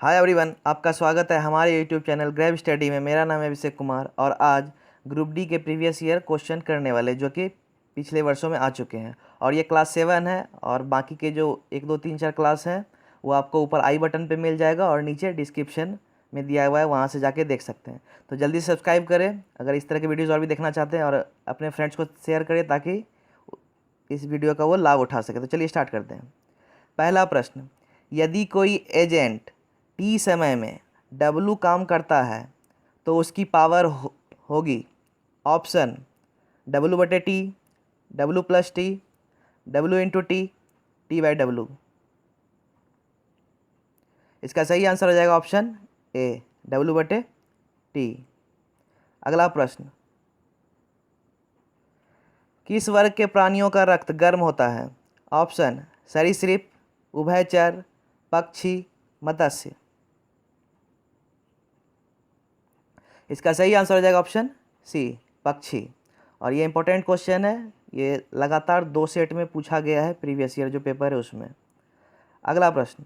Hi everyone, आपका स्वागत है हमारे यूट्यूब चैनल ग्रेव स्टडी में। मेरा नाम है अभिषेक कुमार और आज ग्रुप डी के प्रीवियस ईयर क्वेश्चन करने वाले जो कि पिछले वर्षों में आ चुके हैं। और ये क्लास 7 है और बाकी के जो 1 2 3 4 क्लास हैं वो आपको ऊपर आई बटन पे मिल जाएगा और नीचे डिस्क्रिप्शन में दिया हुआ है, वहाँ से जाके देख सकते हैं। तो जल्दी सब्सक्राइब करें अगर इस तरह के वीडियोज़ और भी देखना चाहते हैं, और अपने फ्रेंड्स को शेयर करें ताकि इस वीडियो का वो लाभ उठा सके। तो चलिए स्टार्ट करते हैं। पहला प्रश्न, यदि कोई एजेंट टी समय में डब्लू काम करता है तो उसकी पावर होगी option W/T, W+T, W×T, T/W। इसका सही आंसर हो जाएगा ऑप्शन ए, W/T। अगला प्रश्न, किस वर्ग के प्राणियों का रक्त गर्म होता है? ऑप्शन सरीसृप, उभयचर, पक्षी, मत्स्य। इसका सही आंसर हो जाएगा ऑप्शन सी, पक्षी। और ये इंपॉर्टेंट क्वेश्चन है, ये लगातार 2 सेट में पूछा गया है, प्रीवियस ईयर जो पेपर है उसमें। अगला प्रश्न,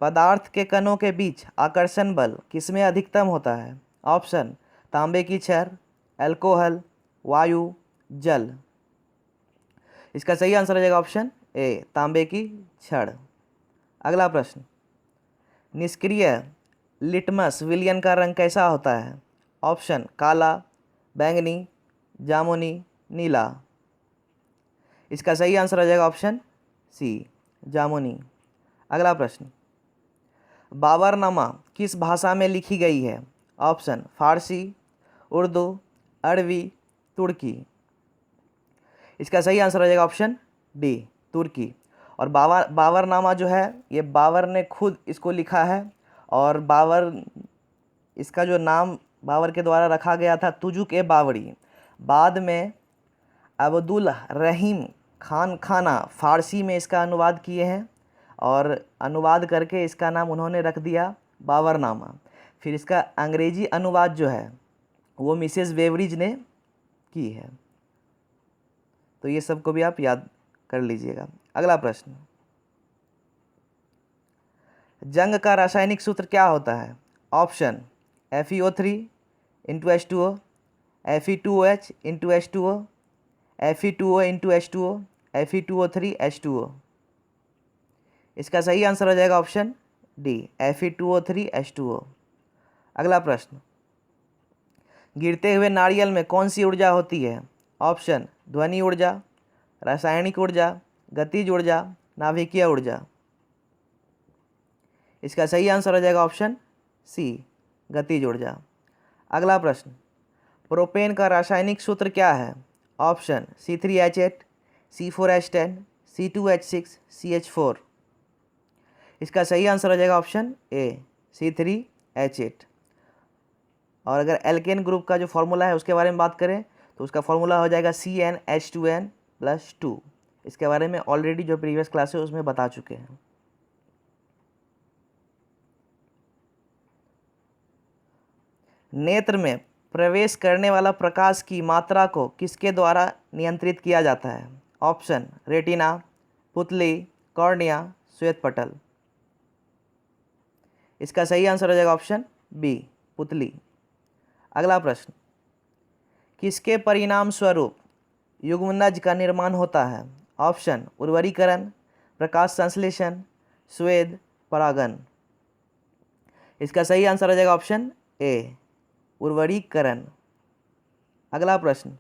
पदार्थ के कणों के बीच आकर्षण बल किसमें अधिकतम होता है? ऑप्शन तांबे की छड़, अल्कोहल, वायु, जल। इसका सही आंसर हो जाएगा ऑप्शन ए, तांबे की छड़। अगला प्रश्न, निष्क्रिय लिटमस विलयन का रंग कैसा होता है? ऑप्शन काला, बैंगनी, जामुनी, नीला। इसका सही आंसर हो जाएगा ऑप्शन सी, जामुनी। अगला प्रश्न, बाबरनामा किस भाषा में लिखी गई है? ऑप्शन फारसी, उर्दू, अरबी, तुर्की। इसका सही आंसर हो जाएगा ऑप्शन डी, तुर्की। और बाबरनामा जो है ये बाबर ने खुद इसको लिखा है, और बाबर, इसका जो नाम बाबर के द्वारा रखा गया था तुजुक-ए-बाबरी, बाद में अब्दुल रहीम खान खाना फ़ारसी में इसका अनुवाद किए हैं और अनुवाद करके इसका नाम उन्होंने रख दिया बाबरनामा। फिर इसका अंग्रेजी अनुवाद जो है वो मिसेस बेवरिज ने की है। तो ये सबको भी आप याद कर लीजिएगा। अगला प्रश्न, जंग का रासायनिक सूत्र क्या होता है? Option FeO3 H2O, Fe2OH H2O, Fe2O H2O, Fe2O3 H2O। इसका सही आंसर हो जाएगा ऑप्शन डी, Fe2O3 H2O। अगला प्रश्न, गिरते हुए नारियल में कौन सी ऊर्जा होती है? ऑप्शन ध्वनि ऊर्जा, रासायनिक ऊर्जा, गतिज ऊर्जा, नाभिकीय ऊर्जा। इसका सही आंसर हो जाएगा ऑप्शन सी, गतिज ऊर्जा। अगला प्रश्न, प्रोपेन का रासायनिक सूत्र क्या है? Option C3H8, C4H10, C2H6, CH4। इसका सही आंसर हो जाएगा ऑप्शन ए, C3H8। और अगर एल्केन ग्रुप का जो फॉर्मूला है उसके बारे में बात करें तो उसका फॉर्मूला हो जाएगा CnH2n+2। इसके बारे में ऑलरेडी जो प्रीवियस क्लास है उसमें बता चुके हैं। नेत्र में प्रवेश करने वाला प्रकाश की मात्रा को किसके द्वारा नियंत्रित किया जाता है? ऑप्शन रेटिना, पुतली, कॉर्निया, श्वेतपटल। इसका सही आंसर हो जाएगा ऑप्शन बी, पुतली। अगला प्रश्न, किसके परिणाम स्वरूप युग्मनज का निर्माण होता है? ऑप्शन उर्वरीकरण, प्रकाश संश्लेषण, स्वेद, परागन। इसका सही आंसर हो जाएगा ऑप्शन ए, उर्वरीकरण। अगला प्रश्न,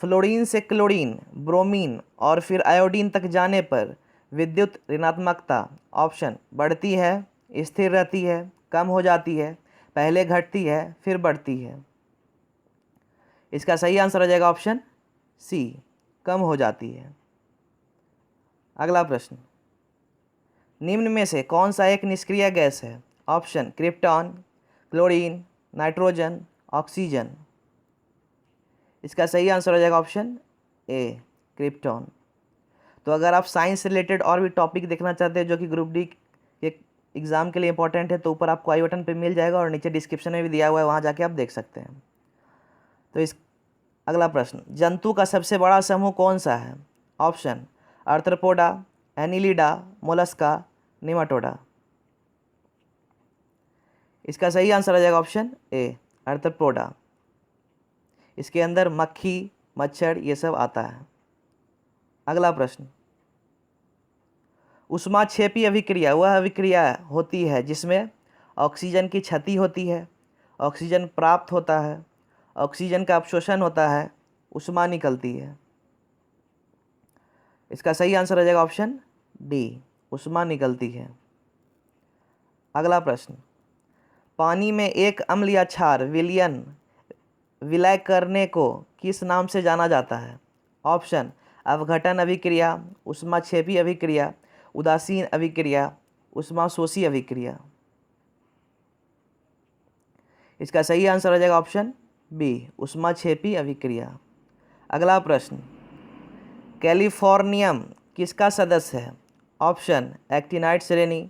फ्लोरीन से क्लोरीन, ब्रोमीन और फिर आयोडीन तक जाने पर विद्युत ऋणात्मकता ऑप्शन बढ़ती है, स्थिर रहती है, कम हो जाती है, पहले घटती है फिर बढ़ती है। इसका सही आंसर हो जाएगा ऑप्शन सी, कम हो जाती है। अगला प्रश्न, निम्न में से कौन सा एक निष्क्रिय गैस है? Option krypton, chlorine, nitrogen, oxygen. इसका सही आंसर हो जाएगा ऑप्शन ए, क्रिप्टॉन। तो अगर आप साइंस से रिलेटेड और भी टॉपिक देखना चाहते हैं जो कि ग्रुप डी के एग्ज़ाम के लिए इंपॉर्टेंट है तो ऊपर आपको आई बटन पे मिल जाएगा और नीचे डिस्क्रिप्शन में भी दिया हुआ है, वहाँ जाके आप देख सकते हैं। तो इस अगला प्रश्न, जंतु का सबसे बड़ा समूह कौन सा है? Option arthropoda, Annelida, Mollusca, Nematoda. इसका सही आंसर हो जाएगा ऑप्शन ए, आर्थ्रोपोडा। इसके अंदर मक्खी, मच्छर ये सब आता है। अगला प्रश्न, ऊष्माक्षेपी अभिक्रिया वह अभिक्रिया होती है जिसमें ऑक्सीजन की क्षति होती है, ऑक्सीजन प्राप्त होता है, ऑक्सीजन का अवशोषण होता है, ऊष्मा निकलती है। इसका सही आंसर हो जाएगा ऑप्शन डी, ऊष्मा निकलती है। अगला प्रश्न, पानी में एक अम्ल या क्षार विलय करने को किस नाम से जाना जाता है? ऑप्शन, अवघटन अभिक्रिया, ऊष्माक्षेपी अभिक्रिया, उदासीन अभिक्रिया, ऊष्माशोषी अभिक्रिया। इसका सही आंसर हो जाएगा ऑप्शन बी, ऊष्माक्षेपी अभिक्रिया। अगला प्रश्न, कैलिफोर्नियम किसका सदस्य है? ऑप्शन, एक्टिनाइड श्रेणी,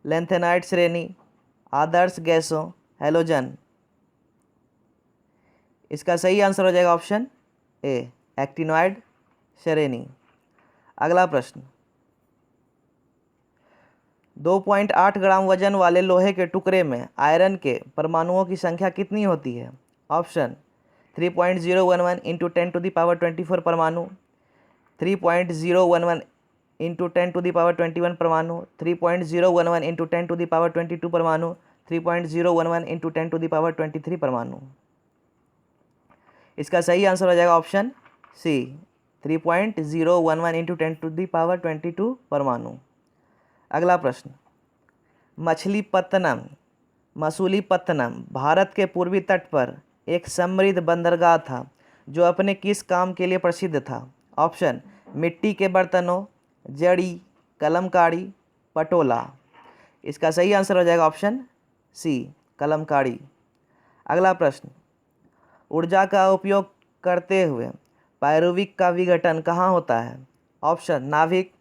लैंथेनाइड श्रेणी, आदर्श गैसों, हैलोजन। इसका सही आंसर हो जाएगा ऑप्शन ए, एक्टिनॉइड श्रेणी। अगला प्रश्न, 2.8 ग्राम वजन वाले लोहे के टुकड़े में आयरन के परमाणुओं की संख्या कितनी होती है? ऑप्शन, 3.011 इंटू 10⁻24 परमाणु, 3.011 इंटू 10⁻21 परमाणु, 3.011 इंटू 10⁻22 परमाणु, 3.011 इंटू 10⁻23 परमाणु। इसका सही आंसर हो जाएगा ऑप्शन सी, 3.011 इंटू 10⁻22 परमाणु। अगला प्रश्न, मछलीपत्तनम भारत के पूर्वी तट पर एक समृद्ध बंदरगाह था जो अपने किस काम के लिए प्रसिद्ध था? ऑप्शन, मिट्टी के बर्तनों, जड़ी, कलमकारी, पटोला। इसका सही आंसर हो जाएगा ऑप्शन सी, कलमकारी। अगला प्रश्न, ऊर्जा का उपयोग करते हुए पायरुविक का विघटन कहाँ होता है? ऑप्शन, नाभिक,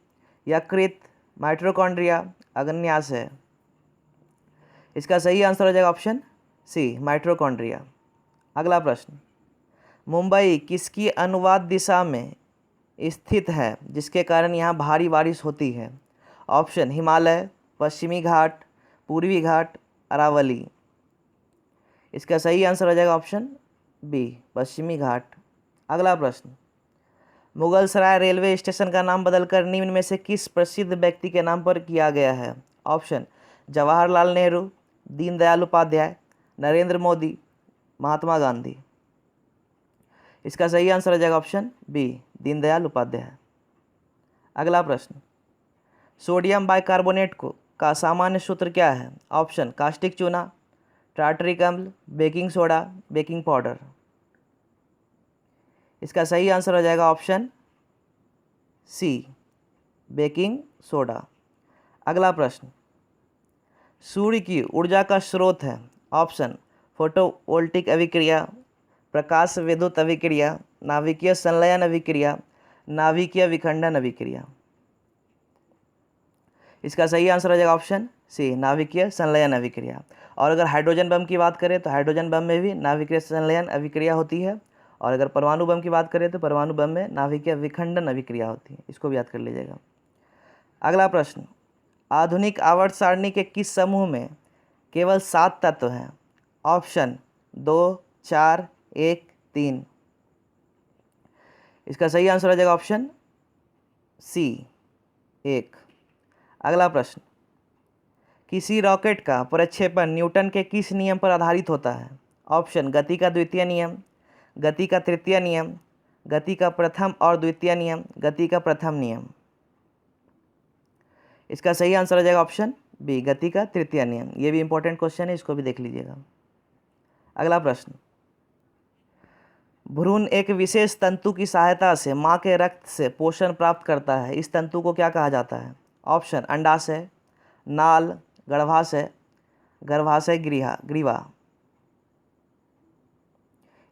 यकृत, माइटोकॉन्ड्रिया, अग्न्याशय। इसका सही आंसर हो जाएगा ऑप्शन सी, माइटोकॉन्ड्रिया। अगला प्रश्न, मुंबई किसकी अनुवाद दिशा में स्थित है जिसके कारण यहाँ भारी बारिश होती है? ऑप्शन, हिमालय, पश्चिमी घाट, पूर्वी घाट, अरावली। इसका सही आंसर हो जाएगा ऑप्शन बी, पश्चिमी घाट। अगला प्रश्न, मुगल सराय रेलवे स्टेशन का नाम बदलकर निम्न में से किस प्रसिद्ध व्यक्ति के नाम पर किया गया है? ऑप्शन, जवाहरलाल नेहरू, दीनदयाल उपाध्याय, नरेंद्र मोदी, महात्मा गांधी। इसका सही आंसर हो जाएगा ऑप्शन बी, दीनदयाल उपाध्याय। अगला प्रश्न, सोडियम बाइकार्बोनेट का सामान्य सूत्र क्या है? ऑप्शन, कास्टिक चूना, टार्टरिक अम्ल, बेकिंग सोडा, बेकिंग पाउडर। इसका सही आंसर हो जाएगा ऑप्शन सी, बेकिंग सोडा। अगला प्रश्न, सूर्य की ऊर्जा का स्रोत है? ऑप्शन, फोटोवोल्टिक अभिक्रिया, प्रकाश विद्युत अभिक्रिया, नाभिकीय संलयन अभिक्रिया, नाभिकीय विखंडन अभिक्रिया। इसका सही आंसर हो जाएगा ऑप्शन सी, नाभिकीय संलयन अभिक्रिया। और अगर हाइड्रोजन बम की बात करें तो हाइड्रोजन बम में भी नाभिकीय संलयन अभिक्रिया होती है, और अगर परमाणु बम की बात करें तो परमाणु बम में नाभिकीय विखंडन अभिक्रिया होती है। इसको भी याद कर लीजिएगा। अगला प्रश्न, आधुनिक आवर्त सारणी के किस समूह में केवल 7 तत्व हैं? ऑप्शन, 2, 4, 1, 3। इसका सही आंसर हो जाएगा ऑप्शन सी, 1। अगला प्रश्न, किसी रॉकेट का प्रक्षेपण न्यूटन के किस नियम पर आधारित होता है? ऑप्शन, गति का द्वितीय नियम, गति का तृतीय नियम, गति का प्रथम और द्वितीय नियम, गति का प्रथम नियम। इसका सही आंसर हो जाएगा ऑप्शन बी, गति का तृतीय नियम। ये भी इंपॉर्टेंट क्वेश्चन है, इसको भी देख लीजिएगा। अगला प्रश्न, भ्रूण एक विशेष तंतु की सहायता से मां के रक्त से पोषण प्राप्त करता है। इस तंतु को क्या कहा जाता है? ऑप्शन, अंडाशय, नाल, गर्भाशय, गर्भाशय ग्रीवा।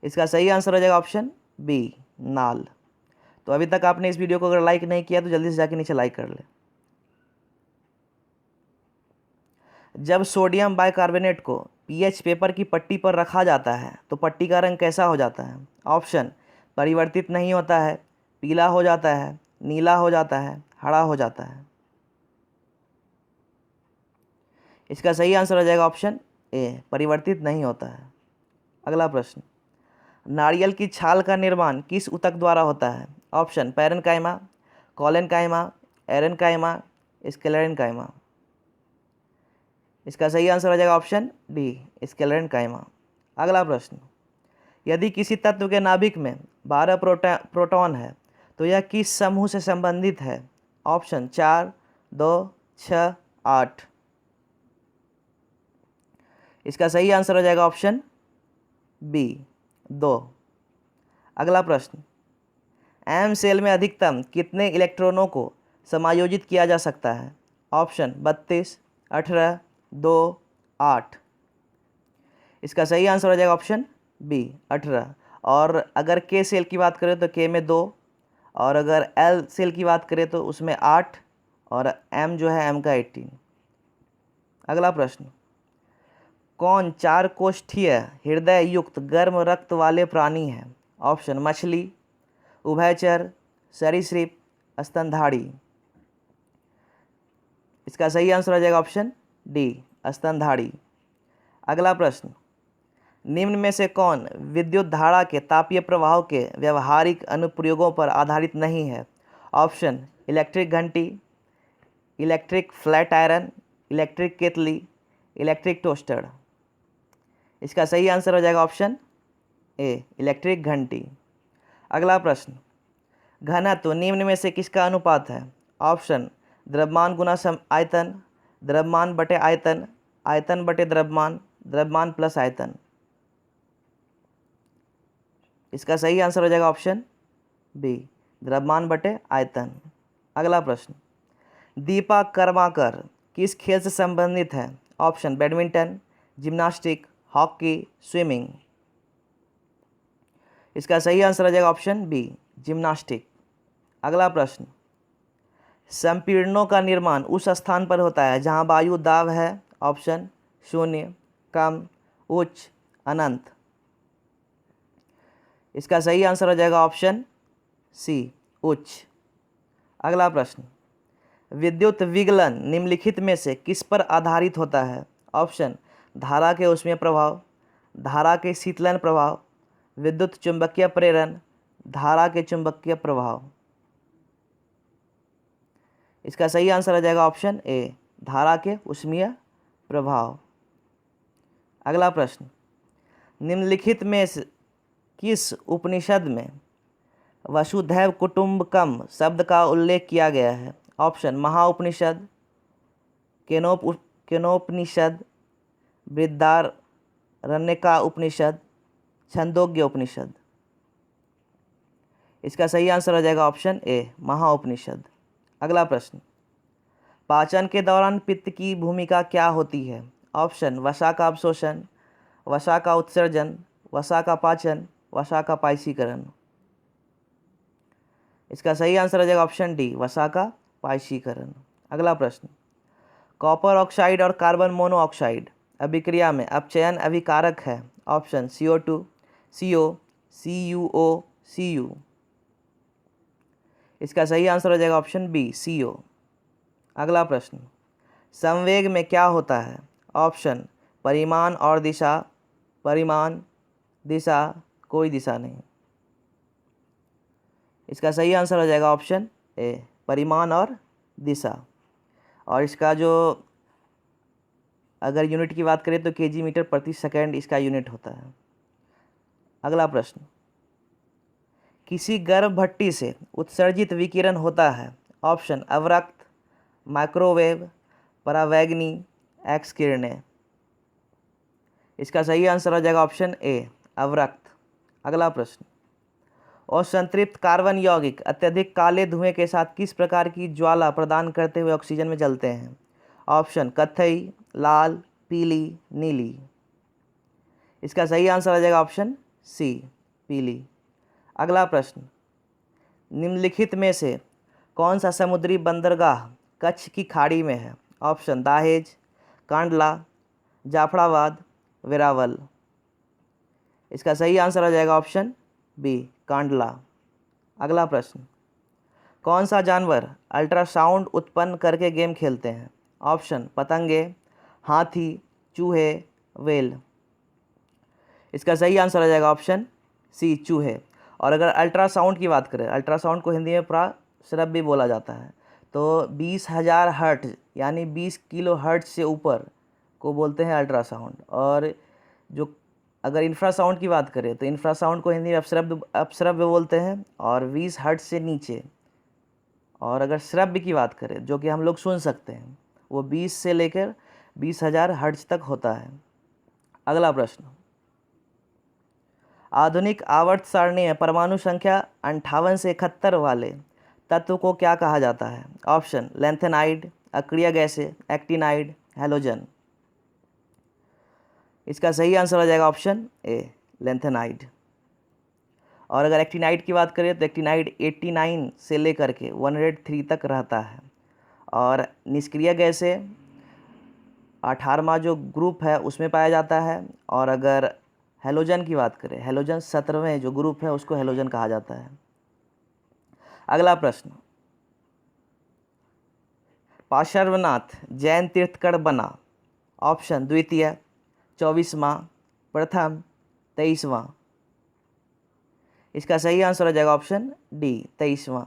इसका सही आंसर हो जाएगा ऑप्शन बी, नाल। तो अभी तक आपने इस वीडियो को अगर लाइक नहीं किया तो जल्दी से जाके नीचे लाइक कर ले। जब सोडियम बाइकार्बोनेट को पीएच पेपर की पट्टी पर रखा जाता है तो पट्टी का रंग कैसा हो जाता है? ऑप्शन, परिवर्तित नहीं होता है, पीला हो जाता है, नीला हो जाता है, हरा हो जाता है। इसका सही आंसर हो जाएगा ऑप्शन ए परिवर्तित नहीं होता है। अगला प्रश्न, नारियल की छाल का निर्माण किस ऊतक द्वारा होता है? Option parenchyma, collenchyma, एरेन्काइमा, sclerenchyma. इसका सही आंसर हो जाएगा ऑप्शन डी, स्क्लेरेन्काइमा। अगला प्रश्न, यदि किसी तत्व के नाभिक में 12 प्रोटॉन है तो यह किस समूह से संबंधित है? ऑप्शन 4, 2, 6, 8। इसका सही आंसर हो जाएगा ऑप्शन बी, 2। अगला प्रश्न, एम सेल में अधिकतम कितने इलेक्ट्रॉनों को समायोजित किया जा सकता है? ऑप्शन 32, 18, 2, 8। इसका सही आंसर हो जाएगा ऑप्शन बी, 18। और अगर के सेल की बात करें तो के में 2, और अगर एल सेल की बात करें तो उसमें 8, और एम जो है एम का 18। अगला प्रश्न, कौन 4 कोष्ठीय हृदय युक्त गर्म रक्त वाले प्राणी है? ऑप्शन मछली, उभयचर, सरीसृप, स्तनधारी। इसका सही आंसर हो जाएगा ऑप्शन डी, स्तनधारी। अगला प्रश्न, निम्न में से कौन विद्युत धारा के तापीय प्रवाह के व्यवहारिक अनुप्रयोगों पर आधारित नहीं है? ऑप्शन इलेक्ट्रिक घंटी, इलेक्ट्रिक फ्लैट आयरन, इलेक्ट्रिक केतली, इलेक्ट्रिक टोस्टर। इसका सही आंसर हो जाएगा ऑप्शन ए, इलेक्ट्रिक घंटी। अगला प्रश्न, घनत्व निम्न में से किसका अनुपात है? ऑप्शन द्रव्यमान गुना आयतन, द्रव्यमान बटे आयतन, आयतन बटे द्रव्यमान, द्रव्यमान प्लस आयतन। इसका सही आंसर हो जाएगा ऑप्शन बी, द्रव्यमान बटे आयतन। अगला प्रश्न, दीपा कर्माकर किस खेल से संबंधित है? Option badminton, gymnastic, hockey, swimming. इसका सही आंसर हो जाएगा ऑप्शन बी, जिम्नास्टिक। अगला प्रश्न, संपीड़नों का निर्माण उस स्थान पर होता है जहां वायु दाब है? ऑप्शन 0, कम, उच्च, अनंत। इसका सही आंसर हो जाएगा ऑप्शन सी, उच्च। अगला प्रश्न, विद्युत विगलन निम्नलिखित में से किस पर आधारित होता है? ऑप्शन धारा के ऊष्मीय प्रभाव, धारा के शीतलन प्रभाव, विद्युत चुंबकीय प्रेरण, धारा के चुंबकीय प्रभाव। इसका सही आंसर हो जाएगा ऑप्शन ए, धारा के ऊष्मीय प्रभाव। अगला प्रश्न, निम्नलिखित में से किस उपनिषद में वसुधैव कुटुंबकम शब्द का उल्लेख किया गया है? ऑप्शन महाउपनिषद, केनोपनिषद, बृहदारण्यका उपनिषद, छंदोग्य उपनिषद। इसका सही आंसर हो जाएगा ऑप्शन ए, महाउपनिषद। अगला प्रश्न, पाचन के दौरान पित्त की भूमिका क्या होती है? ऑप्शन वसा का अवशोषण, वसा का उत्सर्जन, वसा का पाचन, वसा का पायसीकरण। इसका सही आंसर हो जाएगा ऑप्शन डी, वसा का पायसीकरण। अगला प्रश्न, कॉपर ऑक्साइड और कार्बन मोनोऑक्साइड अभिक्रिया में अपचयन अभिकारक है? Option CO2, CO, CuO, Cu। इसका सही आंसर हो जाएगा ऑप्शन बी, CO। अगला प्रश्न, संवेग में क्या होता है? ऑप्शन परिमाण और दिशा, परिमाण, दिशा, कोई दिशा नहीं। इसका सही आंसर हो जाएगा ऑप्शन ए, परिमाण और दिशा। और इसका जो अगर यूनिट की बात करें तो केजी मीटर प्रति सेकंड इसका यूनिट होता है। अगला प्रश्न, किसी गर्म भट्टी से उत्सर्जित विकिरण होता है? ऑप्शन अवरक्त, माइक्रोवेव, परावैगनी, एक्स किरणें। इसका सही आंसर हो जाएगा ऑप्शन ए, अवरक्त। अगला प्रश्न, असंतृप्त कार्बन यौगिक अत्यधिक काले धुएं के साथ किस प्रकार की ज्वाला प्रदान करते हुए ऑक्सीजन में जलते हैं? ऑप्शन कत्थई, लाल, पीली, नीली। इसका सही आंसर हो जाएगा ऑप्शन सी, पीली। अगला प्रश्न, निम्नलिखित में से कौन सा समुद्री बंदरगाह कच्छ की खाड़ी में है? ऑप्शन दाहेज, कांडला, जाफराबाद, वेरावल। इसका सही आंसर हो जाएगा ऑप्शन बी, कांडला। अगला प्रश्न, कौन सा जानवर अल्ट्रासाउंड उत्पन्न करके गेम खेलते हैं? ऑप्शन पतंगे, हाथी, चूहे, वेल। इसका सही आंसर आ जाएगा ऑप्शन सी, चूहे। और अगर अल्ट्रासाउंड की बात करें, अल्ट्रासाउंड को हिंदी में प्राश्रव्य भी बोला जाता है, तो 20,000 हर्ट्ज यानी 20 किलो हर्ट्ज से ऊपर को बोलते हैं अल्ट्रासाउंड। और जो अगर इंफ्रासाउंड की बात करें तो इंफ्रासाउंड को हिंदी में अपश्रव्य बोलते हैं, और 20 हर्ट्ज से नीचे। और अगर श्रव्य की बात करें, जो कि हम लोग सुन सकते हैं, वो 20 से लेकर 20,000 हर्ट्ज तक होता है। अगला प्रश्न, आधुनिक आवर्त सारणी में परमाणु संख्या 58 से 71 वाले तत्व को क्या कहा जाता है? ऑप्शन लेंथेनाइड, अक्रिय गैसें, एक्टिनाइड, हैलोजन। इसका सही आंसर आ जाएगा ऑप्शन ए, लेंथेनाइड। और अगर एक्टिनाइड की बात करें तो एक्टिनाइड 89 से लेकर के 103 तक रहता है। और निष्क्रिय गैसें 18वां जो ग्रुप है उसमें पाया जाता है। और अगर हैलोजन की बात करें, हैलोजन 17वें जो ग्रुप है उसको हैलोजन कहा जाता है। अगला प्रश्न, पार्श्वनाथ जैन तीर्थंकर बना? ऑप्शन द्वितीय, 24वां, प्रथम, 23वां। इसका सही आंसर हो जाएगा ऑप्शन डी, 23वां।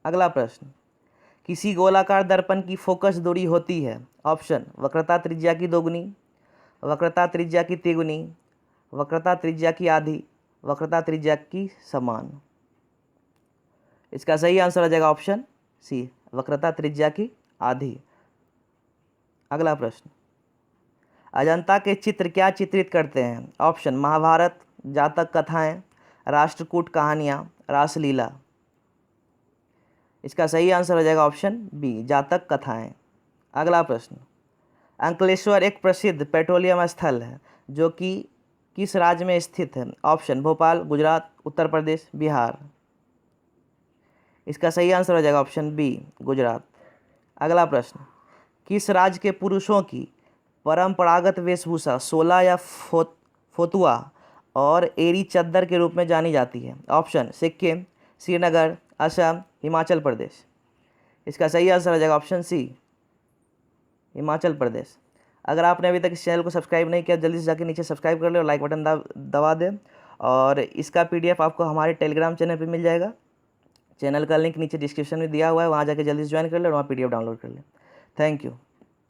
अगला प्रश्न, किसी गोलाकार दर्पण की फोकस दूरी होती है? ऑप्शन वक्रता त्रिज्या की दोगुनी, वक्रता त्रिज्या की तिगुनी, वक्रता त्रिज्या की आधी, वक्रता त्रिज्या की समान। इसका सही आंसर हो जाएगा ऑप्शन सी, वक्रता त्रिज्या की आधी। अगला प्रश्न, अजंता के चित्र क्या चित्रित करते हैं? ऑप्शन महाभारत, जातक कथाएं, राष्ट्रकूट कहानियाँ, रासलीला। इसका सही आंसर हो जाएगा ऑप्शन बी, जातक कथाएं। अगला प्रश्न, अंकलेश्वर एक प्रसिद्ध पेट्रोलियम स्थल है जो कि किस राज्य में स्थित है? ऑप्शन भोपाल, गुजरात, उत्तर प्रदेश, बिहार। इसका सही आंसर हो जाएगा ऑप्शन बी, गुजरात। अगला प्रश्न, किस राज्य के पुरुषों की परंपरागत वेशभूषा सोला या फोतुआ और एरी चद्दर के रूप में जानी जाती है? ऑप्शन सिक्किम, श्रीनगर, असम, हिमाचल प्रदेश। इसका सही आंसर हो जाएगा ऑप्शन सी, हिमाचल प्रदेश। अगर आपने अभी तक इस चैनल को सब्सक्राइब नहीं किया, जल्दी से जाकर नीचे सब्सक्राइब कर ले और लाइक बटन दबा दें। और इसका PDF आपको हमारे टेलीग्राम चैनल पे मिल जाएगा। चैनल का लिंक नीचे डिस्क्रिप्शन में दिया हुआ है, वहाँ जाके जल्दी से ज्वाइन कर ले और वहाँ PDF डाउनलोड कर ले। Thank you.